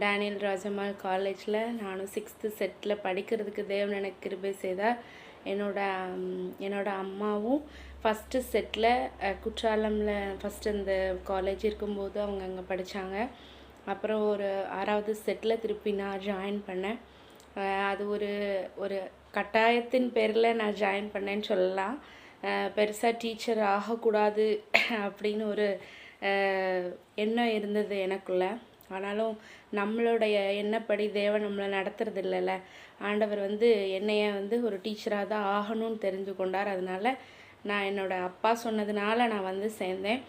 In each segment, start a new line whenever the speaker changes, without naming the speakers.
Daniel Rajammal காலேஜில் நானும் 6th settle படிக்கிறதுக்கு தேவன் எனக்கு கிருபை செய்தார். என்னோட அம்மாவும் ஃபஸ்ட்டு செட்டில் குற்றாலமில் ஃபஸ்ட்டு இந்த காலேஜ் இருக்கும்போது அவங்க அங்கே படித்தாங்க. அப்புறம் ஒரு 6வது செட்டில் திருப்பி நான் ஜாயின் பண்ணேன். அது ஒரு கட்டாயத்தின் பேரில் நான் ஜாயின் பண்ணேன்னு சொல்லலாம். பெருசாக டீச்சர் ஆகக்கூடாது அப்படின்னு ஒரு எண்ணம் இருந்தது எனக்குள்ளே. ஆனாலும் நம்மளுடைய எண்ணப்படி தேவன் நம்மளை நடத்துறது இல்லைல்ல. ஆண்டவர் என்னைய ஒரு டீச்சராக தான் ஆகணும்னு தெரிஞ்சு கொண்டார். அதனால் நான் என்னோடய அப்பா சொன்னதுனால நான் சேர்ந்தேன்.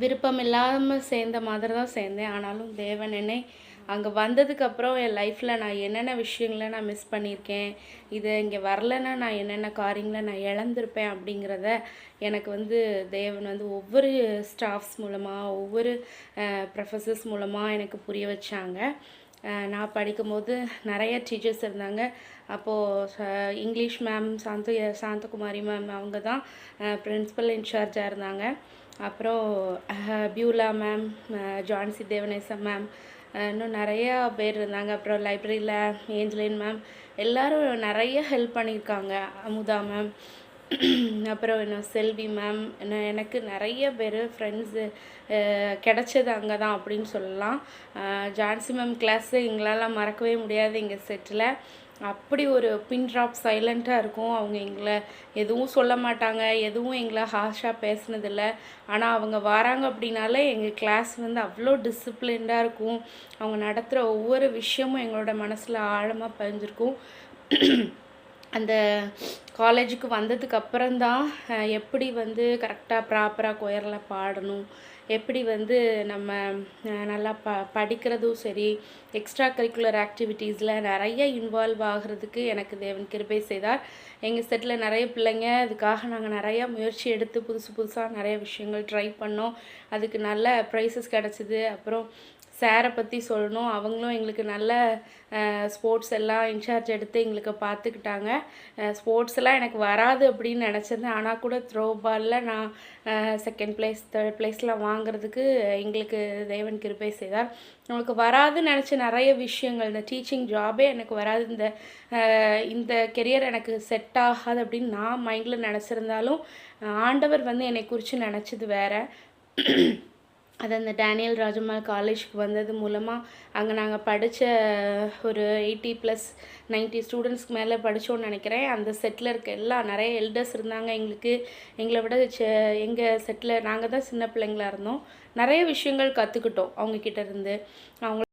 விருப்பம் இல்லாமல் சேர்ந்த மாதிரி தான் சேர்ந்தேன். ஆனாலும் தேவன் என்னை அங்கே வந்ததுக்கப்புறம் என் லைஃப்பில் நான் என்னென்ன விஷயங்களை நான் மிஸ் பண்ணியிருக்கேன், இது இங்கே வரலைன்னா நான் என்னென்ன காரியங்களை நான் இழந்திருப்பேன் அப்படிங்கிறத எனக்கு தேவன் ஒவ்வொரு ஸ்டாஃப்ஸ் மூலமாக ஒவ்வொரு ப்ரொஃபஸர்ஸ் மூலமாக எனக்கு புரிய வச்சாங்க. நான் படிக்கும்போது நிறைய டீச்சர்ஸ் இருந்தாங்க. அப்போது இங்கிலீஷ் மேம் சாந்தகுமாரி மேம் அவங்க தான் பிரின்சிபல் இன்சார்ஜாக இருந்தாங்க. அப்புறம் பியூலா மேம், ஜான்சி தேவனேசம் மேம், இன்னும் நிறையா பேர் இருந்தாங்க. அப்புறம் லைப்ரரியில் ஏஞ்சலின் மேம் எல்லோரும் நிறைய ஹெல்ப் பண்ணியிருக்காங்க. அமுதா மேம், அப்புறம் இன்னும் செல்வி மேம், இன்னும் எனக்கு நிறைய பேர் ஃப்ரெண்ட்ஸு கிடச்சது அங்கே தான் அப்படின்னு சொல்லலாம். ஜான்சி மேம் கிளாஸு எங்களால் மறக்கவே முடியாது. எங்கள் செட்டில் அப்படி ஒரு பின் ட்ராப் சைலண்ட்டாக இருக்கும். அவங்க எங்களை எதுவும் சொல்ல மாட்டாங்க, எதுவும் எங்களை ஹார்ஷாக பேசினதில்ல. ஆனால் அவங்க வராங்க அப்படின்னாலே எங்கள் கிளாஸ் அவ்வளோ டிசிப்ளின்டாக இருக்கும். அவங்க நடத்துகிற ஒவ்வொரு விஷயமும் எங்களோட மனசில் ஆழமாக பதிஞ்சிருக்கும். அந்த காலேஜுக்கு வந்ததுக்கு அப்புறம்தான் எப்படி கரெக்டாக ப்ராப்பராக கொயரில் பாடணும், எப்படி நம்ம நல்லா படிக்கிறதும் சரி, எக்ஸ்ட்ரா கரிக்குலர் ஆக்டிவிட்டீஸில் நிறைய இன்வால்வ் ஆகிறதுக்கு எனக்கு தேவன் கிருபை செய்தார். எங்கள் செட்டில் நிறைய பிள்ளைங்க அதுக்காக நாங்கள் நிறையா முயற்சி எடுத்து புதுசாக நிறைய விஷயங்கள் ட்ரை பண்ணோம். அதுக்கு நல்ல ப்ரைஸஸ் கிடச்சிது. அப்புறம் சாரை பற்றி சொல்லணும், அவங்களும் எங்களுக்கு நல்ல ஸ்போர்ட்ஸ் எல்லாம் இன்சார்ஜ் எடுத்து எங்களுக்கு பார்த்துக்கிட்டாங்க. ஸ்போர்ட்ஸ் எல்லாம் எனக்கு வராது அப்படின்னு நினச்சிருந்தேன். ஆனால் கூட த்ரோ பாலில் நான் செகண்ட் ப்ளேஸ், தேர்ட் ப்ளேஸ்லாம் வாங்குறதுக்கு எங்களுக்கு தேவன் கிருபை செய்தார். நம்மளுக்கு வராதுன்னு நினச்ச நிறைய விஷயங்கள், இந்த டீச்சிங் ஜாபே எனக்கு வராது, இந்த கெரியர் எனக்கு செட் ஆகாது அப்படின்னு நான் மைண்டில் நினச்சிருந்தாலும் ஆண்டவர் என்னை குறித்து நினச்சது வேறு. அது அந்த டேனியல் ராஜம்மாள் காலேஜுக்கு வந்தது மூலமாக அங்கே நாங்கள் படித்த ஒரு 80+ 90 ஸ்டூடெண்ட்ஸ்க்கு மேலே படித்தோன்னு நினைக்கிறேன். அந்த செட்டில் இருக்க நிறைய எல்டர்ஸ் இருந்தாங்க. எங்களை விட எங்கள் செட்டில் நாங்கள் தான் சின்ன பிள்ளைங்களாக இருந்தோம். நிறைய விஷயங்கள் கற்றுக்கிட்டோம் அவங்கக்கிட்ட இருந்து. அவங்க